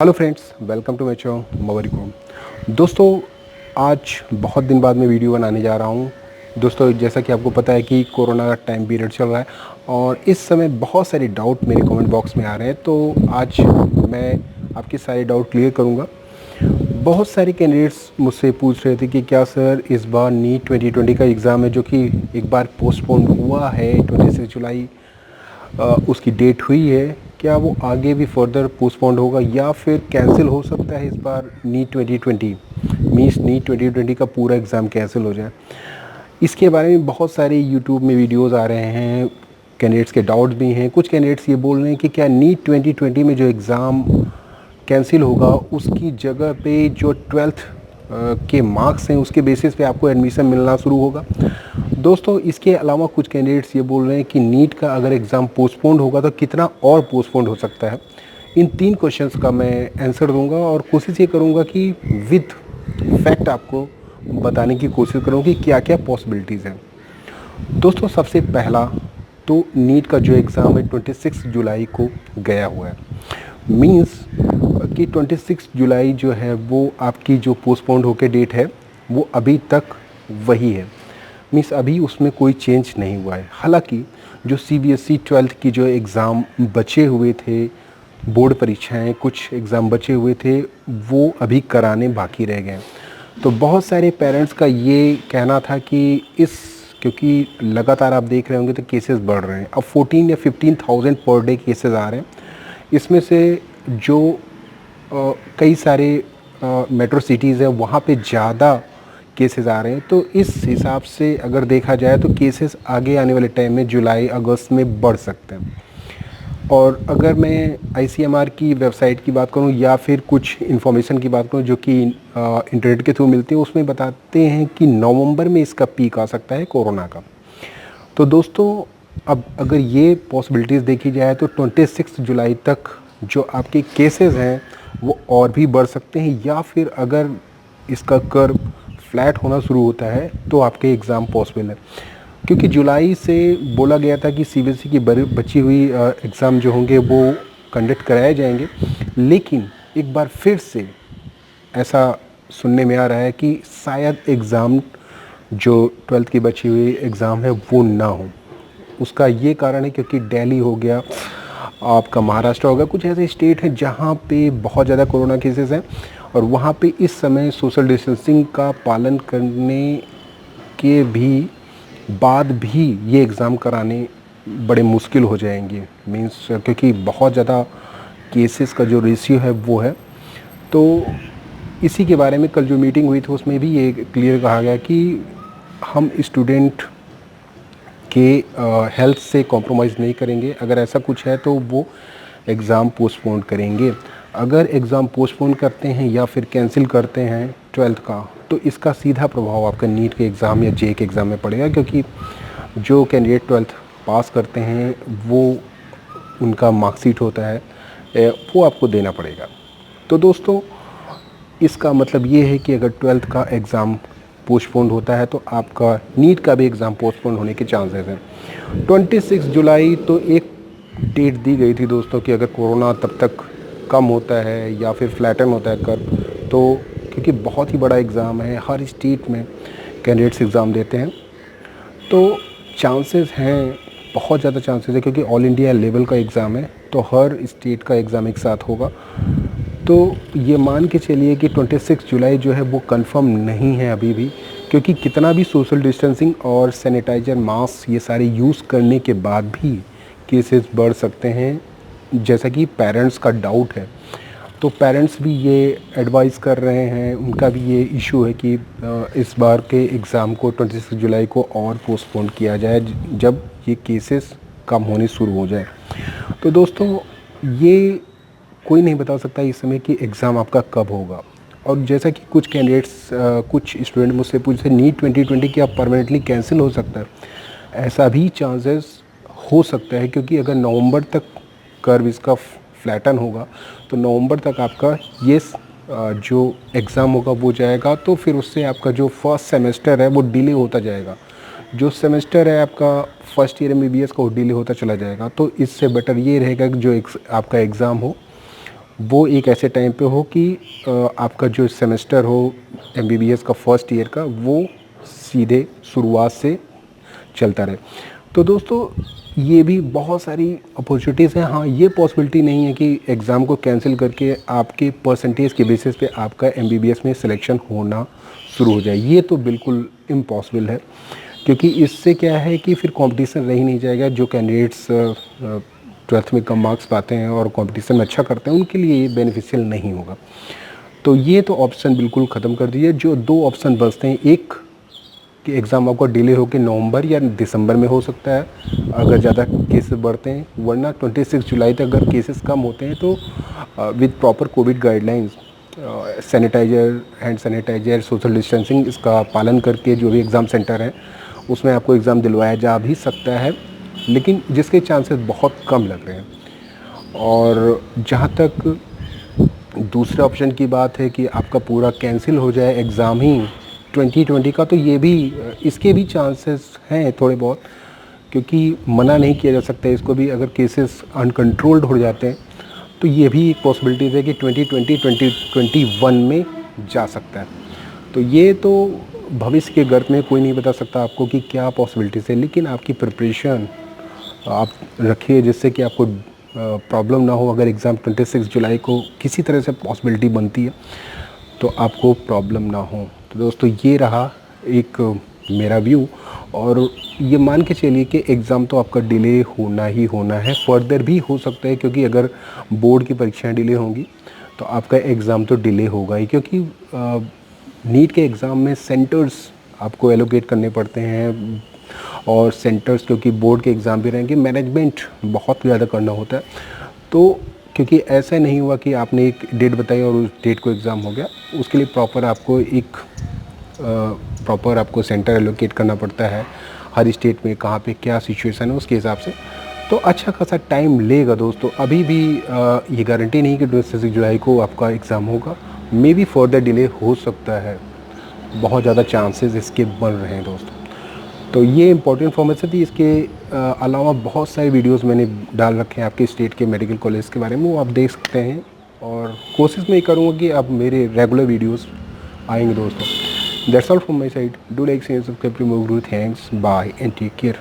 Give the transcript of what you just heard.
Hello friends, welcome to my channel मवरिको। दोस्तों, आज बहुत दिन बाद मैं वीडियो बनाने जा रहा हूँ। दोस्तों, जैसा कि आपको पता है कि कोरोना का टाइम पीरियड चल रहा है और इस समय बहुत सारे डाउट मेरे कमेंट बॉक्स में आ रहे हैं। तो आज मैं आपके सारे डाउट क्लियर करूँगा। बहुत सारे कैंडिडेट्स मुझसे पूछ रहे थे कि क्या सर इस बार नीट 2020 का एग्ज़ाम है जो कि एक बार पोस्टपोन हुआ है 26 जुलाई, उसकी डेट हुई है, क्या वो आगे भी फर्दर पोस्टपोन्ड होगा या फिर कैंसिल हो सकता है इस बार नीट 2020 मीन्स नीट 2020 का पूरा एग्ज़ाम कैंसिल हो जाए। इसके बारे में बहुत सारे यूट्यूब में वीडियोस आ रहे हैं, कैंडिडेट्स के डाउट्स भी हैं। कुछ कैंडिडेट्स ये बोल रहे हैं कि क्या नीट 2020 में जो एग्ज़ाम कैंसिल होगा उसकी जगह पे जो 12th के मार्क्स हैं उसके बेसिस पे आपको एडमिशन मिलना शुरू होगा। दोस्तों, इसके अलावा कुछ कैंडिडेट्स ये बोल रहे हैं कि नीट का अगर एग्ज़ाम पोस्टपोन्ड होगा तो कितना और पोस्टपोन्ड हो सकता है। इन तीन क्वेश्चंस का मैं आंसर दूंगा और कोशिश ये करूंगा कि विद फैक्ट आपको बताने की कोशिश करूँ कि क्या क्या पॉसिबिलिटीज़ हैं। दोस्तों, सबसे पहला तो नीट का जो एग्ज़ाम है 26 जुलाई को गया हुआ है। मीन्स कि 26 जुलाई जो है वो आपकी जो पोस्टपोन्ड होकर डेट है वो अभी तक वही है। मीन्स अभी उसमें कोई चेंज नहीं हुआ है। हालांकि जो सीबीएसई 12th की जो एग्ज़ाम बचे हुए थे, बोर्ड परीक्षाएं कुछ एग्ज़ाम बचे हुए थे, वो अभी कराने बाकी रह गए। तो बहुत सारे पेरेंट्स का ये कहना था कि क्योंकि लगातार आप देख रहे होंगे तो केसेस बढ़ रहे हैं। अब 14 या 15,000 पर डे केसेस आ रहे हैं। इसमें से जो कई सारे मेट्रो सिटीज़ है वहाँ पे ज़्यादा केसेस आ रहे हैं। तो इस हिसाब से अगर देखा जाए तो केसेस आगे आने वाले टाइम में जुलाई अगस्त में बढ़ सकते हैं। और अगर मैं आईसीएमआर की वेबसाइट की बात करूं या फिर कुछ इन्फॉर्मेशन की बात करूं जो कि इंटरनेट के थ्रू मिलती है, उसमें बताते हैं कि नवंबर में इसका पीक आ सकता है कोरोना का। तो दोस्तों, अब अगर ये पॉसिबिलिटीज़ देखी जाए तो 26 जुलाई तक जो आपके केसेस हैं वो और भी बढ़ सकते हैं, या फिर अगर इसका कर्व फ्लैट होना शुरू होता है तो आपके एग्ज़ाम पॉसिबल है। क्योंकि जुलाई से बोला गया था कि सीबीएसई की बची हुई एग्ज़ाम जो होंगे वो कंडक्ट कराए जाएंगे, लेकिन एक बार फिर से ऐसा सुनने में आ रहा है कि शायद एग्ज़ाम जो 12th की बची हुई एग्ज़ाम है वो ना हो। उसका ये कारण है क्योंकि दिल्ली हो गया, आपका महाराष्ट्र हो गया, कुछ ऐसे स्टेट हैं जहाँ पे बहुत ज़्यादा कोरोना केसेस हैं और वहाँ पे इस समय सोशल डिस्टेंसिंग का पालन करने के भी बाद भी ये एग्ज़ाम कराने बड़े मुश्किल हो जाएंगे। मीन्स क्योंकि बहुत ज़्यादा केसेस का जो रेशियो है वो है। तो इसी के बारे में कल जो मीटिंग हुई थी उसमें भी ये क्लियर कहा गया कि हम स्टूडेंट के हेल्थ से कॉम्प्रोमाइज़ नहीं करेंगे। अगर ऐसा कुछ है तो वो एग्ज़ाम पोस्टपोन करेंगे। अगर एग्ज़ाम पोस्टपोन करते हैं या फिर कैंसिल करते हैं 12th का, तो इसका सीधा प्रभाव आपका नीट के एग्ज़ाम या जे के एग्ज़ाम में पड़ेगा, क्योंकि जो कैंडिडेट 12th पास करते हैं वो उनका मार्कशीट होता है, वो आपको देना पड़ेगा। तो दोस्तों, इसका मतलब ये है कि अगर 12th का एग्ज़ाम पोस्टपोन होता है तो आपका नीट का भी एग्ज़ाम पोस्टपोन होने के चांसेस हैं। 26 जुलाई तो एक डेट दी गई थी दोस्तों कि अगर कोरोना तब तक कम होता है या फिर फ्लैटन होता है कर्व, तो क्योंकि बहुत ही बड़ा एग्ज़ाम है, हर स्टेट में कैंडिडेट्स एग्ज़ाम देते हैं, तो चांसेस हैं, बहुत ज़्यादा चांसेस है, क्योंकि ऑल इंडिया लेवल का एग्ज़ाम है तो हर स्टेट का एग्ज़ाम एक साथ होगा। तो ये मान के चलिए कि 26 जुलाई जो है वो कंफर्म नहीं है अभी भी, क्योंकि कितना भी सोशल डिस्टेंसिंग और सैनिटाइज़र मास्क ये सारे यूज़ करने के बाद भी केसेस बढ़ सकते हैं, जैसा कि पेरेंट्स का डाउट है। तो पेरेंट्स भी ये एडवाइस कर रहे हैं, उनका भी ये इशू है कि इस बार के एग्ज़ाम को 26 जुलाई को और पोस्टपोन किया जाए जब ये केसेस कम होने शुरू हो जाए। तो दोस्तों, ये कोई नहीं बता सकता इस समय कि एग्ज़ाम आपका कब होगा। और जैसा कि कुछ कैंडिडेट्स कुछ स्टूडेंट मुझसे पूछते नीट 2020 क्या परमानेंटली कैंसिल हो सकता है? ऐसा भी चांसेस हो सकता है, क्योंकि अगर नवंबर तक कर्व इसका फ्लैटन होगा तो नवंबर तक आपका ये जो एग्ज़ाम होगा वो जाएगा, तो फिर उससे आपका जो फर्स्ट सेमेस्टर है वो डिले होता जाएगा। जो सेमेस्टर है आपका फर्स्ट ईयर एमबीबीएस का वो डिले होता चला जाएगा। तो इससे बेटर ये रहेगा कि जो आपका एग्ज़ाम हो वो एक ऐसे टाइम पे हो कि आपका जो सेमेस्टर हो एमबीबीएस का फर्स्ट ईयर का, वो सीधे शुरुआत से चलता रहे। तो दोस्तों ये भी बहुत सारी अपॉर्चुनिटीज़ हैं। हाँ, ये पॉसिबिलिटी नहीं है कि एग्ज़ाम को कैंसिल करके आपके परसेंटेज के बेसिस पे आपका एमबीबीएस में सिलेक्शन होना शुरू हो जाए। ये तो बिल्कुल इम्पॉसिबल है, क्योंकि इससे क्या है कि फिर कंपटीशन रह ही नहीं जाएगा। जो कैंडिडेट्स ट्वेल्थ में कम मार्क्स पाते हैं और कंपटीशन में अच्छा करते हैं, उनके लिए ये बेनिफिशियल नहीं होगा। तो ये तो ऑप्शन बिल्कुल ख़त्म कर दिए। जो दो ऑप्शन बचते हैं, एक कि एग्ज़ाम आपका डिले होकर नवंबर या दिसंबर में हो सकता है अगर ज़्यादा केसेस बढ़ते हैं, वरना 26 जुलाई तक अगर केसेस कम होते हैं तो with proper COVID guidelines, sanitiser, hand sanitiser, social distancing, इसका पालन करके जो भी एग्ज़ाम सेंटर हैं उसमें आपको एग्ज़ाम दिलवाया जा भी सकता है, लेकिन जिसके चांसेस बहुत कम लग रहे हैं। और जहाँ तक दूसरे ऑप्शन की बात है कि आपका पूरा कैंसिल हो जाए एग्ज़ाम ही 2020 का, तो ये भी इसके भी चांसेस हैं थोड़े बहुत, क्योंकि मना नहीं किया जा सकता इसको भी। अगर केसेस अनकंट्रोल्ड हो जाते हैं तो ये भी एक पॉसिबिलिटीज़ है कि 2021 में जा सकता है। तो ये तो भविष्य के गर्भ में कोई नहीं बता सकता आपको कि क्या पॉसिबिलिटीज़ है, लेकिन आपकी प्रिपरेशन आप रखिए जिससे कि आपको प्रॉब्लम ना हो। अगर एग्ज़ाम 26 जुलाई को किसी तरह से पॉसिबिलिटी बनती है तो आपको प्रॉब्लम ना हो। तो दोस्तों ये रहा एक मेरा व्यू, और ये मान के चलिए कि एग्ज़ाम तो आपका डिले होना ही होना है, फर्दर भी हो सकता है, क्योंकि अगर बोर्ड की परीक्षाएं डिले होंगी तो आपका एग्ज़ाम तो डिले होगा ही, क्योंकि नीट के एग्ज़ाम में सेंटर्स आपको एलोकेट करने पड़ते हैं, और सेंटर्स क्योंकि बोर्ड के एग्ज़ाम भी रहेंगे, मैनेजमेंट बहुत ज़्यादा करना होता है। तो क्योंकि ऐसा नहीं हुआ कि आपने एक डेट बताई और उस डेट को एग्ज़ाम हो गया, उसके लिए प्रॉपर आपको सेंटर एलोकेट करना पड़ता है हर स्टेट में, कहाँ पे क्या सिचुएशन है उसके हिसाब से। तो अच्छा खासा टाइम लेगा दोस्तों। अभी भी ये गारंटी नहीं कि 26 जुलाई को आपका एग्ज़ाम होगा, मे बी फर्दर डिले हो सकता है, बहुत ज़्यादा चांसेस इसके बन रहे हैं दोस्तों। तो ये इंपॉर्टेंट इन्फॉर्मेशन थी। इसके अलावा बहुत सारे वीडियोस मैंने डाल रखे हैं आपके स्टेट के मेडिकल कॉलेज के बारे में, वो आप देख सकते हैं। और कोशिश मैं ये करूँगा कि अब मेरे रेगुलर वीडियोस आएंगे दोस्तों। That's all from my side. Do like share subscribe to more guru. Thanks, bye and take care.